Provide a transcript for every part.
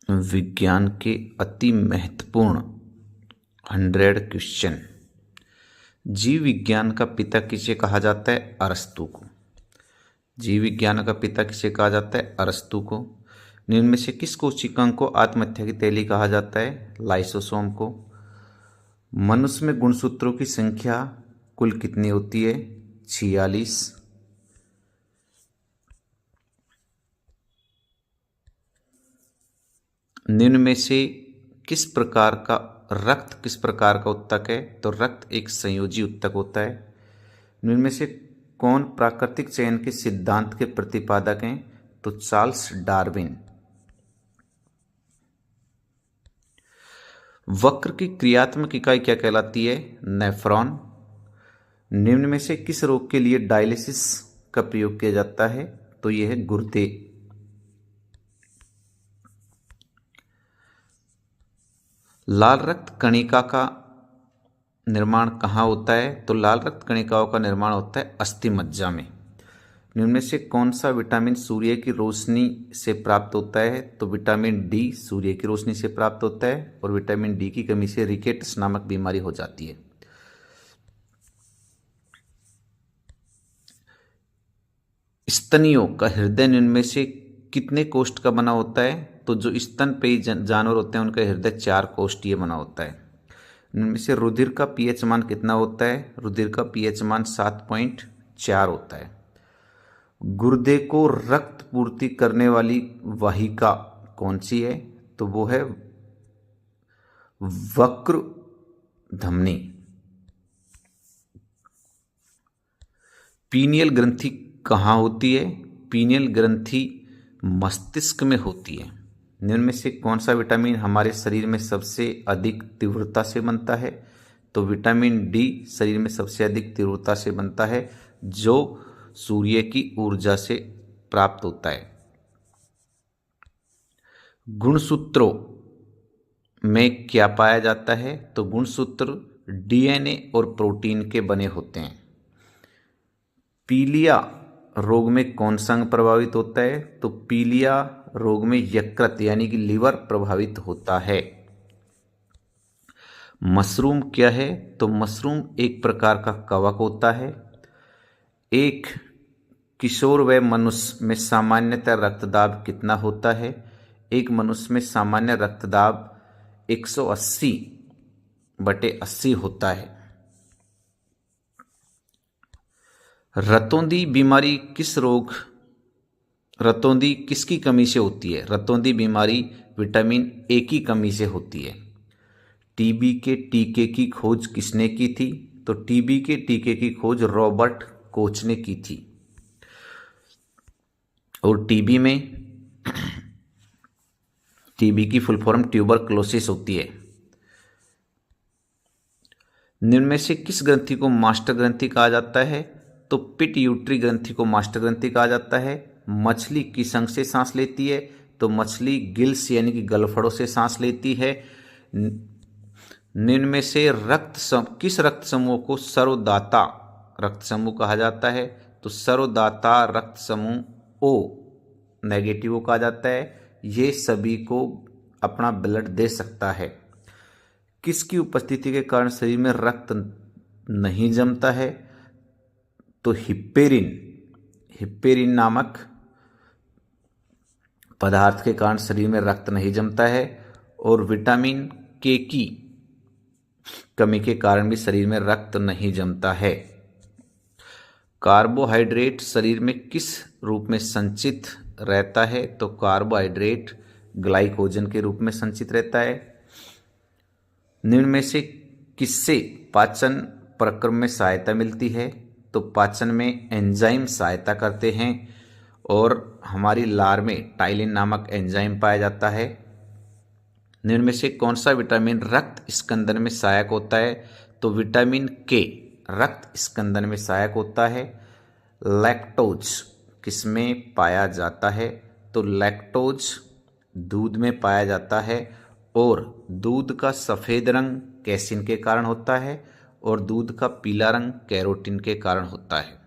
विज्ञान के अति महत्वपूर्ण 100 क्वेश्चन। जीव विज्ञान का पिता किसे कहा जाता है? अरस्तू को। जीव विज्ञान का पिता किसे कहा जाता है? अरस्तू को। निम्न में से किस कोशिकांग को आत्महत्या की तैली कहा जाता है? लाइसोसोम को। मनुष्य में गुणसूत्रों की संख्या कुल कितनी होती है? 46। निम्न में से किस प्रकार का उत्तक है? तो रक्त एक संयोजी उत्तक होता है। निम्न में से कौन प्राकृतिक चयन के सिद्धांत के प्रतिपादक हैं? तो चार्ल्स डार्विन। वक्र की क्रियात्मक इकाई क्या कहलाती है? नेफ्रॉन। निम्न में से किस रोग के लिए डायलिसिस का प्रयोग किया जाता है? तो यह है गुर्दे। लाल रक्त कणिका का निर्माण कहाँ होता है? तो लाल रक्त कणिकाओं का निर्माण होता है अस्थि मज्जा में। निम्न में से कौन सा विटामिन सूर्य की रोशनी से प्राप्त होता है? तो विटामिन डी सूर्य की रोशनी से प्राप्त होता है और विटामिन डी की कमी से रिकेट्स नामक बीमारी हो जाती है। स्तनियों का हृदय निम्न में से कितने कोष्ठ का बना होता है? तो जो स्तनपेयी जानवर होते हैं उनका हृदय 4 कोष्ठीय बना होता है। इनमें से रुधिर का पीएच मान कितना होता है? रुधिर का पीएच मान 7.4 होता है। गुर्दे को रक्त पूर्ति करने वाली वाहिका कौन सी है? तो वो है वक्र धमनी। पीनियल ग्रंथि कहाँ होती है? पीनियल ग्रंथि मस्तिष्क में होती है। निम्न में से कौन सा विटामिन हमारे शरीर में सबसे अधिक तीव्रता से बनता है? तो विटामिन डी शरीर में सबसे अधिक तीव्रता से बनता है, जो सूर्य की ऊर्जा से प्राप्त होता है। गुणसूत्रों में क्या पाया जाता है? तो गुणसूत्र डीएनए और प्रोटीन के बने होते हैं। पीलिया रोग में कौन सा अंग प्रभावित होता है? तो पीलिया रोग में यकृत यानी कि लीवर प्रभावित होता है। मशरूम क्या है? तो मशरूम एक प्रकार का कवक होता है। एक किशोर व मनुष्य में सामान्यतः रक्तदाब कितना होता है? एक मनुष्य में सामान्य रक्तदाब 180/80 होता है। रतौंधी बीमारी रतौंधी किसकी कमी से होती है? रतौंधी बीमारी विटामिन ए की कमी से होती है। टीबी के टीके की खोज किसने की थी? तो टीबी के टीके की खोज रॉबर्ट कोच ने की थी। और टीबी की फुल फॉर्म ट्यूबरक्लोसिस होती है। निम्न में से किस ग्रंथि को मास्टर ग्रंथि कहा जाता है? तो पिट्यूटरी ग्रंथि को मास्टर ग्रंथि कहा जाता है। मछली किस अंग से सांस लेती है? तो मछली गिल्स यानी कि गलफड़ों से सांस लेती है। निम्न में से किस रक्त समूह को सर्वदाता रक्त समूह कहा जाता है? तो सर्वदाता रक्त समूह ओ नेगेटिव कहा जाता है। ये सभी को अपना ब्लड दे सकता है। किसकी उपस्थिति के कारण शरीर में रक्त नहीं जमता है? तो हिप्पेरिन नामक पदार्थ के कारण शरीर में रक्त नहीं जमता है। और विटामिन के की कमी के कारण भी शरीर में रक्त नहीं जमता है। कार्बोहाइड्रेट शरीर में किस रूप में संचित रहता है? तो कार्बोहाइड्रेट ग्लाइकोजन के रूप में संचित रहता है। निम्न में से किससे पाचन प्रक्रम में सहायता मिलती है? तो पाचन में एंजाइम सहायता करते हैं और हमारी लार में टाइलिन नामक एंजाइम पाया जाता है। निम्न में से कौन सा विटामिन रक्त स्कंदन में सहायक होता है? तो विटामिन के रक्त स्कंदन में सहायक होता है। लैक्टोज किसमें पाया जाता है? तो लैक्टोज दूध में पाया जाता है और दूध का सफ़ेद रंग कैसिन के कारण होता है और दूध का पीला रंग कैरोटीन के कारण होता है।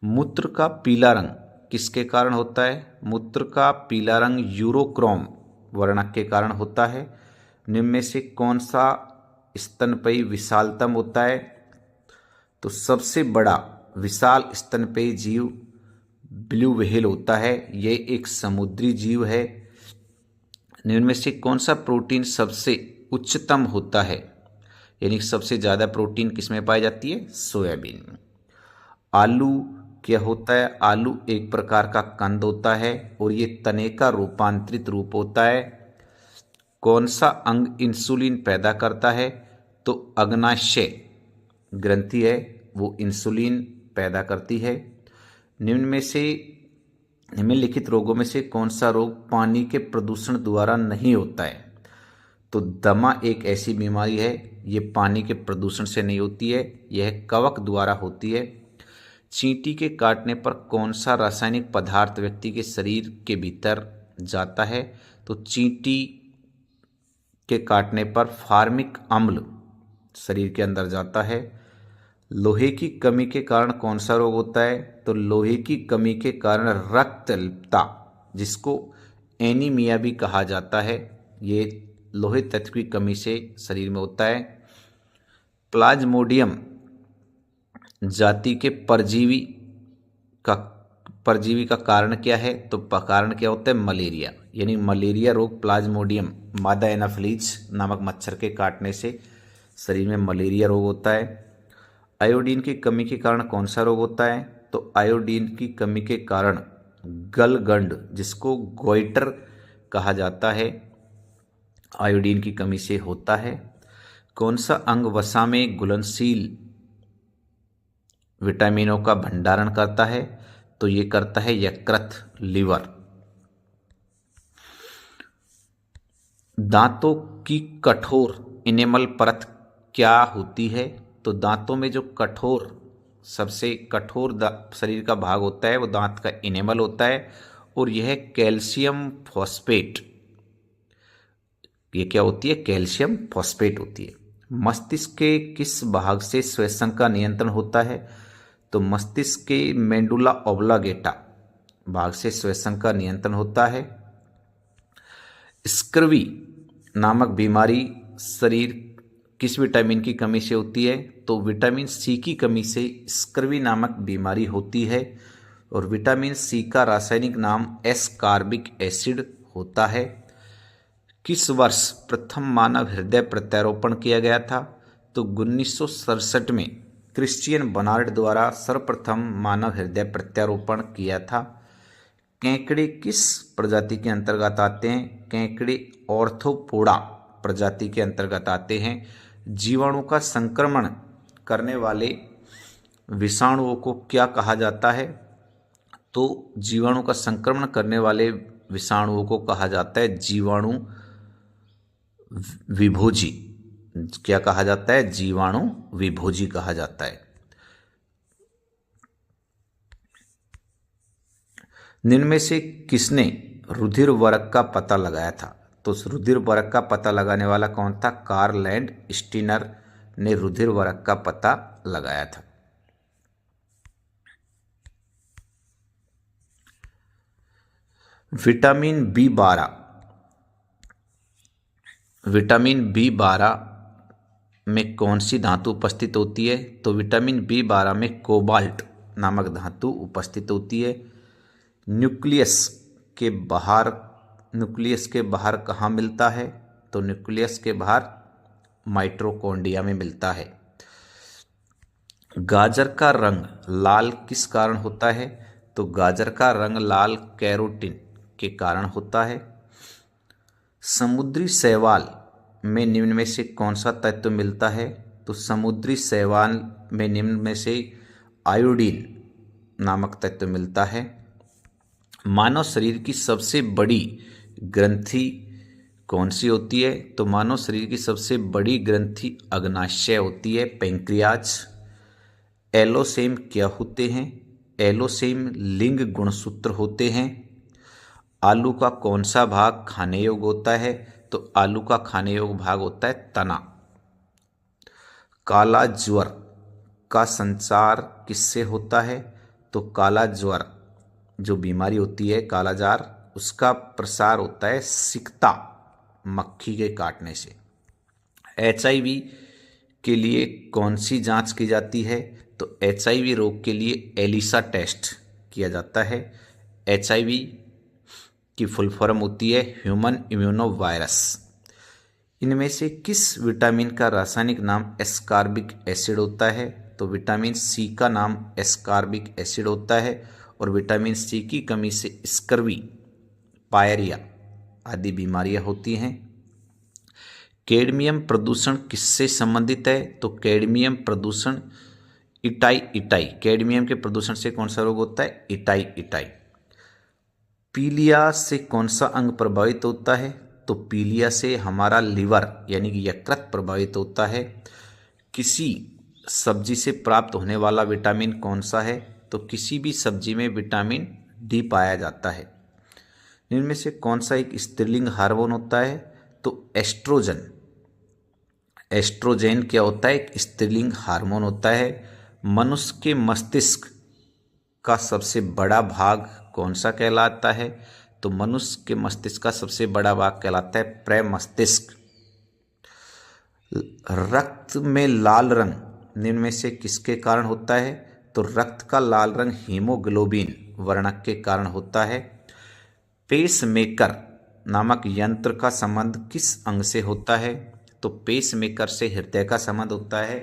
मूत्र का पीला रंग किसके कारण होता है? मूत्र का पीला रंग यूरोक्रोम वर्णक के कारण होता है। निम्न में से कौन सा स्तनपायी विशालतम होता है? तो सबसे बड़ा विशाल स्तनपायी जीव ब्लू व्हेल होता है। यह एक समुद्री जीव है। निम्न में से कौन सा प्रोटीन सबसे उच्चतम होता है? यानी सबसे ज़्यादा प्रोटीन किसमें पाई जाती है? सोयाबीन में। आलू क्या होता है? आलू एक प्रकार का कंद होता है और ये तने का रूपांतरित रूप होता है। कौन सा अंग इंसुलिन पैदा करता है? तो अग्नाशय ग्रंथि है, वो इंसुलिन पैदा करती है। निम्नलिखित रोगों में से कौन सा रोग पानी के प्रदूषण द्वारा नहीं होता है? तो दमा एक ऐसी बीमारी है, ये पानी के प्रदूषण से नहीं होती है, यह कवक द्वारा होती है। चींटी के काटने पर कौन सा रासायनिक पदार्थ व्यक्ति के शरीर के भीतर जाता है? तो चींटी के काटने पर फार्मिक अम्ल शरीर के अंदर जाता है। लोहे की कमी के कारण कौन सा रोग होता है? तो लोहे की कमी के कारण रक्तअल्पता, जिसको एनीमिया भी कहा जाता है, ये लोहे तत्व की कमी से शरीर में होता है। प्लाज्मोडियम जाति के परजीवी का कारण क्या है? तो कारण क्या होता है? मलेरिया। यानी मलेरिया रोग प्लाज्मोडियम मादा एनाफिलीज नामक मच्छर के काटने से शरीर में मलेरिया रोग होता है। आयोडीन की कमी के कारण कौन सा रोग होता है? तो आयोडीन की कमी के कारण गलगंड, जिसको गोइटर कहा जाता है, आयोडीन की कमी से होता है। कौन सा अंग वसा में घुलनशील विटामिनों का भंडारण करता है? तो ये करता है यकृत, लिवर। दांतों की कठोर इनेमल परत क्या होती है? तो दांतों में जो सबसे कठोर शरीर का भाग होता है वो दांत का इनेमल होता है और यह कैल्शियम फॉस्फेट, ये क्या होती है? कैल्शियम फॉस्फेट होती है। मस्तिष्क के किस भाग से श्वसन का नियंत्रण होता है? तो मस्तिष्क के मेडुला ऑब्लांगेटा भाग से श्वसन का नियंत्रण होता है। स्क्रवी नामक बीमारी शरीर किस विटामिन की कमी से होती है? तो विटामिन सी की कमी से स्क्रवी नामक बीमारी होती है और विटामिन सी का रासायनिक नाम एस्कॉर्बिक एसिड होता है। किस वर्ष प्रथम मानव हृदय प्रत्यारोपण किया गया था? तो 1967 में क्रिश्चियन बर्नार्ड द्वारा सर्वप्रथम मानव हृदय प्रत्यारोपण किया था। केकड़े किस प्रजाति के अंतर्गत आते हैं? केकड़े ऑर्थोपोडा प्रजाति के अंतर्गत आते हैं। जीवाणु का संक्रमण करने वाले विषाणुओं को क्या कहा जाता है? तो जीवाणु का संक्रमण करने वाले विषाणुओं को कहा जाता है जीवाणु विभोजी। क्या कहा जाता है? जीवाणु विभोजी कहा जाता है। निम्न में से किसने रुधिर वर्ग का पता लगाया था? तो रुधिर वर्ग का पता लगाने वाला कौन था? कार्ल स्टीनर ने रुधिर वर्ग का पता लगाया था। विटामिन B12 में कौन सी धातु उपस्थित होती है? तो विटामिन B12 में कोबाल्ट नामक धातु उपस्थित होती है। न्यूक्लियस के बाहर कहाँ मिलता है? तो न्यूक्लियस के बाहर माइटोकॉन्ड्रिया में मिलता है। गाजर का रंग लाल किस कारण होता है? तो गाजर का रंग लाल कैरोटीन के कारण होता है। समुद्री शैवाल में निम्न में से कौन सा तत्व मिलता है? तो समुद्री शैवाल में निम्न में से आयोडीन नामक तत्व मिलता है। मानव शरीर की सबसे बड़ी ग्रंथि कौन सी होती है? तो मानव शरीर की सबसे बड़ी ग्रंथि अग्नाशय होती है, पैंक्रियाज। एलोसेम क्या होते हैं? एलोसेम लिंग गुणसूत्र होते हैं। आलू का कौन सा भाग खाने योग्य होता है? तो आलू का खाने योग्य भाग होता है तना। काला ज्वर का संचार किससे होता है? तो काला ज्वर जो बीमारी होती है कालाजार, उसका प्रसार होता है सिकता मक्खी के काटने से। HIV के लिए कौन सी जांच की जाती है? तो HIV रोग के लिए एलिसा टेस्ट किया जाता है। HIV की फुल फॉर्म होती है ह्यूमन इम्यूनो वायरस। इनमें से किस विटामिन का रासायनिक नाम एस्कॉर्बिक एसिड होता है? तो विटामिन सी का नाम एस्कॉर्बिक एसिड होता है और विटामिन सी की कमी से स्कर्वी, पायरिया आदि बीमारियां होती हैं। कैडमियम प्रदूषण किससे संबंधित है? तो कैडमियम प्रदूषण इटाई कैडमियम के प्रदूषण से कौन सा रोग होता है? इटाई। पीलिया से कौन सा अंग प्रभावित होता है? तो पीलिया से हमारा लिवर यानी कि यकृत प्रभावित होता है। किसी सब्जी से प्राप्त होने वाला विटामिन कौन सा है? तो किसी भी सब्जी में विटामिन डी पाया जाता है। इनमें से कौन सा एक स्त्रीलिंग हार्मोन होता है? तो एस्ट्रोजन। एस्ट्रोजेन क्या होता है? एक स्त्रीलिंग हार्मोन होता है। मनुष्य के मस्तिष्क का सबसे बड़ा भाग कौन सा कहलाता है? तो मनुष्य के मस्तिष्क का सबसे बड़ा भाग कहलाता है प्रमस्तिष्क। रक्त में लाल रंग निम्न में से किसके कारण होता है? तो रक्त का लाल रंग हीमोग्लोबिन वर्णक के कारण होता है। पेसमेकर नामक यंत्र का संबंध किस अंग से होता है? तो पेसमेकर से हृदय का संबंध होता है।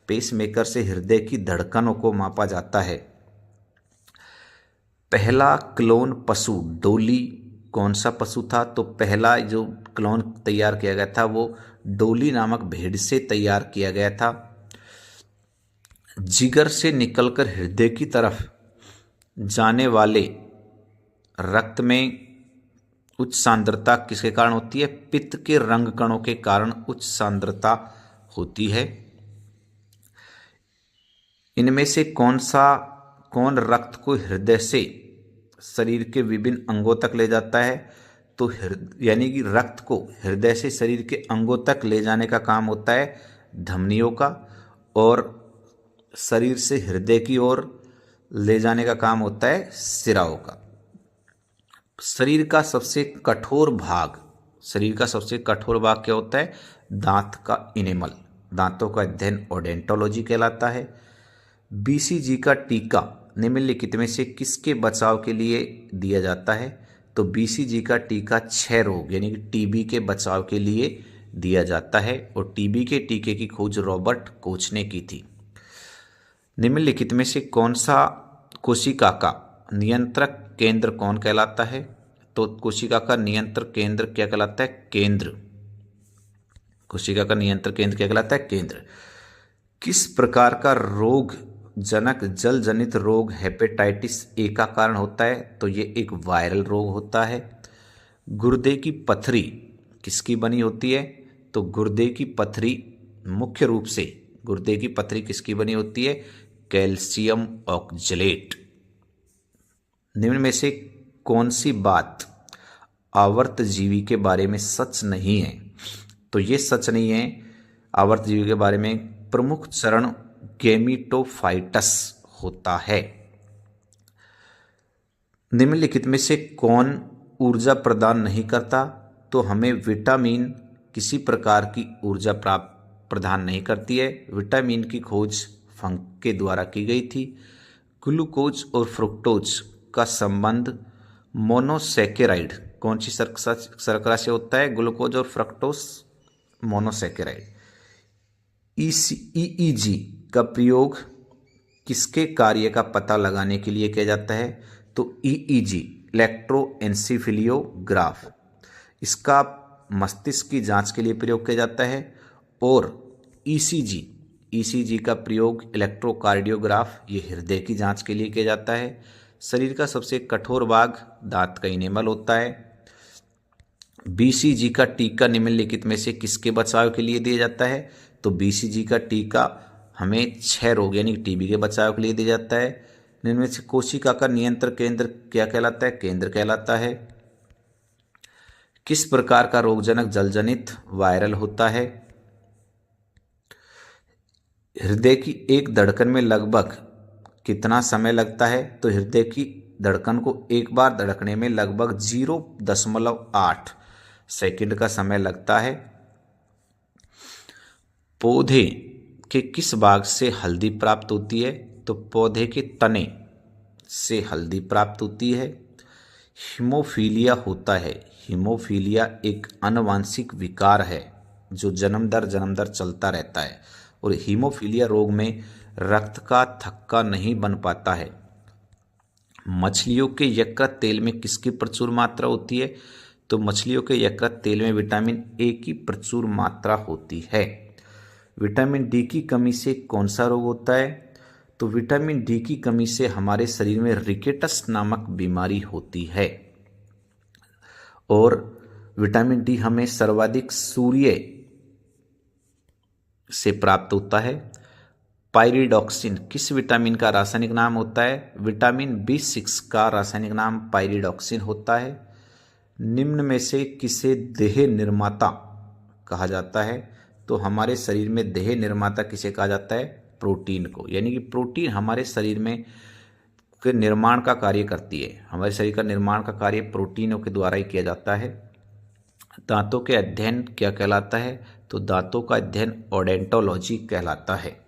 पेसमेकर से हृदय की धड़कनों को मापा जाता है। पहला क्लोन पशु डोली कौन सा पशु था? तो पहला जो क्लोन तैयार किया गया था वो डोली नामक भेड़ से तैयार किया गया था। जिगर से निकलकर हृदय की तरफ जाने वाले रक्त में उच्च सांद्रता किसके कारण होती है? पित्त के रंग कणों के कारण उच्च सांद्रता होती है। इनमें से कौन रक्त को हृदय से शरीर के विभिन्न अंगों तक ले जाता है? तो यानी कि रक्त को हृदय से शरीर के अंगों तक ले जाने का काम होता है धमनियों का, और शरीर से हृदय की ओर ले जाने का काम होता है सिराओं का। शरीर का सबसे कठोर भाग क्या होता है? दांत का इनेमल, दांतों का अध्ययन ओडेंटोलॉजी कहलाता है। BCG का टीका निम्नलिखित में से किसके बचाव के लिए दिया जाता है? तो BCG का टीका क्षय रोग यानी कि TB के बचाव के लिए दिया जाता है और TB के टीके की खोज रॉबर्ट कोच ने की थी। निम्नलिखित में से कौन सा कोशिका का नियंत्रक केंद्र कौन कहलाता है? तो कोशिका का नियंत्रक केंद्र क्या कहलाता है? केंद्र। कोशिका का नियंत्रक केंद्र क्या कहलाता है? केंद्र। किस प्रकार का रोग जनक जल जनित रोग हेपेटाइटिस ए का कारण होता है? तो ये एक वायरल रोग होता है। गुर्दे की पथरी किसकी बनी होती है? तो गुर्दे की पथरी मुख्य रूप से किसकी बनी होती है? Calcium oxalate. निम्न में से कौन सी बात आवर्तजीवी के बारे में सच नहीं है? तो ये सच नहीं है आवर्तजीवी के बारे में। प्रमुख चरण गैमीटोफाइटस होता है। निम्नलिखित में से कौन ऊर्जा प्रदान नहीं करता? तो हमें विटामिन किसी प्रकार की ऊर्जा प्रदान नहीं करती है। विटामिन की खोज फंक के द्वारा की गई थी। ग्लूकोज और फ्रुक्टोज का संबंध मोनोसैकेराइड कौन सी शर्करा से होता है? ग्लूकोज और फ्रक्टोज मोनोसैकेराइड। EEG का प्रयोग किसके कार्य का पता लगाने के लिए किया जाता है? तो EEG इलेक्ट्रोएन्सेफेलियोग्राफ, इसका मस्तिष्क की जांच के लिए प्रयोग किया जाता है। और ECG का प्रयोग इलेक्ट्रोकार्डियोग्राफ, ये हृदय की जांच के लिए किया जाता है। शरीर का सबसे कठोर भाग दांत का इनेमल होता है। BCG का टीका निम्नलिखित में से किसके बचाव के लिए दिया जाता है? तो BCG का टीका हमें क्षय रोग यानी TB के बचाव के लिए दिया जाता है। इनमें से कोशिका का नियंत्रण केंद्र क्या कहलाता है? केंद्र कहलाता है। किस प्रकार का रोगजनक जलजनित वायरल होता है? हृदय की एक धड़कन में लगभग कितना समय लगता है? तो हृदय की धड़कन को एक बार धड़कने में लगभग 0.8 सेकंड का समय लगता है। पौधे के किस भाग से हल्दी प्राप्त होती है? तो पौधे के तने से हल्दी प्राप्त होती है। हीमोफीलिया होता है, हीमोफीलिया एक आनुवांशिक विकार है जो जन्म दर चलता रहता है, और हीमोफीलिया रोग में रक्त का थक्का नहीं बन पाता है। मछलियों के यकृत तेल में किसकी प्रचुर मात्रा होती है? तो मछलियों के यकृत तेल में विटामिन ए की प्रचुर मात्रा होती है। विटामिन डी की कमी से कौन सा रोग होता है? तो विटामिन डी की कमी से हमारे शरीर में रिकेटस नामक बीमारी होती है। और विटामिन डी हमें सर्वाधिक सूर्य से प्राप्त होता है। पायरिडॉक्सिन किस विटामिन का रासायनिक नाम होता है? विटामिन B6 का रासायनिक नाम पायरिडॉक्सिन होता है। निम्न में से किसे देह निर्माता कहा जाता है? तो हमारे शरीर में देह निर्माता किसे कहा जाता है? प्रोटीन को। यानी कि प्रोटीन हमारे शरीर में के निर्माण का कार्य करती है। हमारे शरीर का निर्माण का कार्य प्रोटीनों के द्वारा ही किया जाता है। दांतों के अध्ययन क्या कहलाता है? तो दांतों का अध्ययन ओडोंटोलॉजी कहलाता है।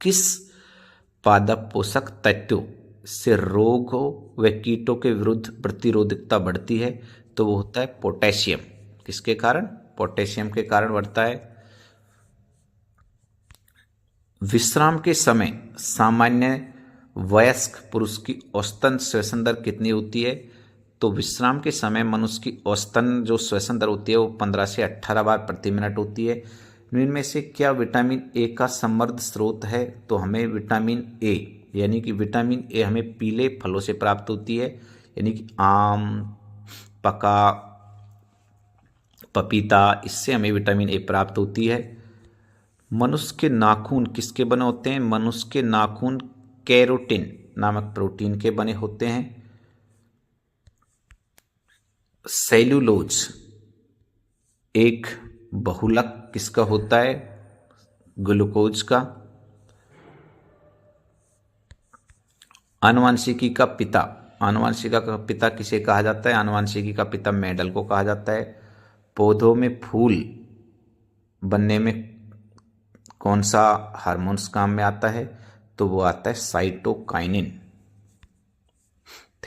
किस पादप पोषक तत्व से रोगों व कीटों के विरुद्ध प्रतिरोधकता बढ़ती है? तो वो होता है पोटेशियम। किसके कारण? पोटेशियम के कारण बढ़ता है। विश्राम के समय सामान्य वयस्क पुरुष की औसतन श्वसन दर कितनी होती है? तो विश्राम के समय मनुष्य की औसतन जो श्वसन दर होती है वो 15 से 18 बार प्रति मिनट होती है। इनमें से क्या विटामिन ए का समृद्ध स्रोत है? तो हमें विटामिन ए यानी कि विटामिन ए हमें पीले फलों से प्राप्त होती है, यानी कि आम, पका, पपीता, इससे हमें विटामिन ए प्राप्त होती है। मनुष्य के नाखून किसके बने होते हैं? मनुष्य के नाखून केरोटिन नामक प्रोटीन के बने होते हैं। सेल्यूलोज एक बहुलक किसका होता है? ग्लूकोज का। आनुवांशिकी का पिता, आनुवांशिकी का पिता किसे कहा जाता है? आनुवांशिकी का पिता मेंडल को कहा जाता है। पौधों में फूल बनने में कौन सा हार्मोन्स काम में आता है? तो वो आता है साइटोकाइनिन।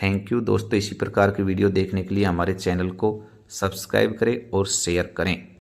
थैंक यू दोस्तों, इसी प्रकार की वीडियो देखने के लिए हमारे चैनल को सब्सक्राइब करें और शेयर करें।